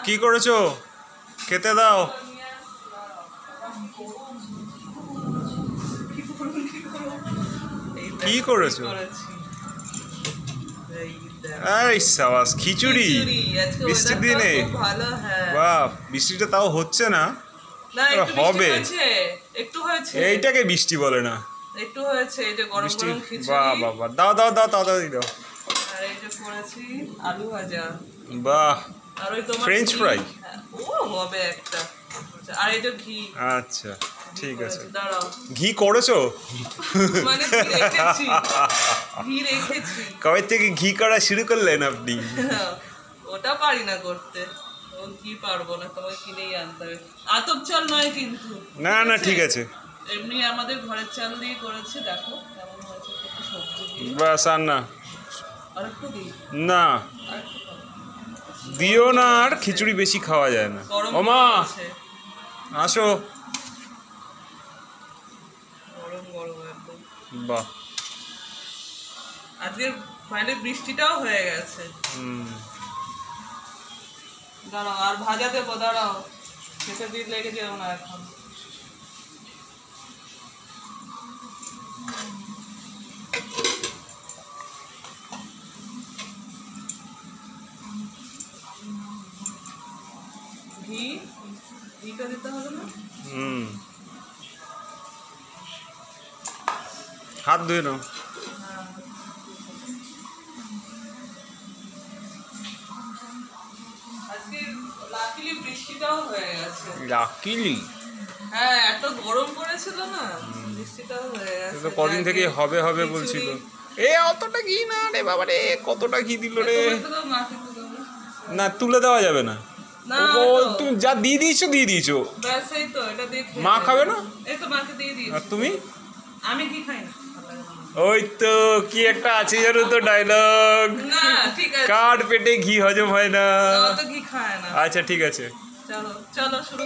কি করেছো? খেতে দাও। কি করেছো? এই সাবাস, খিচুড়ি বৃষ্টির দিনে। বাহ, বৃষ্টিটা তাও হচ্ছে না, হবে। এইটাকে বৃষ্টি বলে না, একটু হয়েছে। এই যে গরম গরম খিচুড়ি। বাহ বাহ বাহ, দাও দাও দাও তাড়াতাড়ি দাও। আর এই যে করেছি আলু ভাজা। বাহ, আর ওই তোমার ফ্রেঞ্চ ফ্রাই। ও হবে একটা। আর এই যে ঘি। আচ্ছা ঠিক আছে। দাঁড়াও, ঘি করেছো? মানে ঘি রেখেছি। ঘি রেখেছি। কবে থেকে ঘি করা শুরু করলেন আপনি? ওটা পারি না করতে, ও ঘি পারবো না, তোমাকে কিনেই আনতে হবে। আতপ চাল নয় কিন্তু। না না ঠিক আছে, এমনি আমাদের ঘরের চাল দিয়ে করেছে। দেখো কেমন হয়েছে, একটু সবজি দিয়ে। বাস। আর না, আর একটু দিই না আর একটু দিও না, আর খিচুড়ি বেশি খাওয়া যায় না। ওমা আসো। গরম গরম একদম। বাহ, আজকের ফাইনালি বৃষ্টিটাও হয়ে গেছে। দাঁড়াও, আর ভাজা দেবো, দাঁড়াও, খেতে দিয়ে লেগে যাও না এখন। ঘিটা দিতে হবে না? হাত ধুয়ে নাও। আজকে লাকিলি বৃষ্টিটাও হয়ে গেছে। লাকিলি? হ্যাঁ, এত গরম পড়েছিল না, বৃষ্টিটাও হয়ে গেছে। তো কদিন থেকে হবে হবে বলছিল। এ অতটা ঘি না রে বাবা রে, কতটা ঘি দিল রে। না, তুলে দেওয়া যাবে না। ও তুমি যা দিয়ে দিয়েছো দিয়ে দিয়েছো। ব্যাস, এই তো, এটা দিয়ে মা খাবে না? এই তো মাকে দিয়ে দিয়েছি। আর তুমি? আমি কি খাই না। ওই তো কি একটা আছে জানো তো ডায়লগ, না ঠিক আছে, কার পেটে ঘি হজম হয় না। অত ঘি খায় না। আচ্ছা ঠিক আছে, চলো চলো শুরু।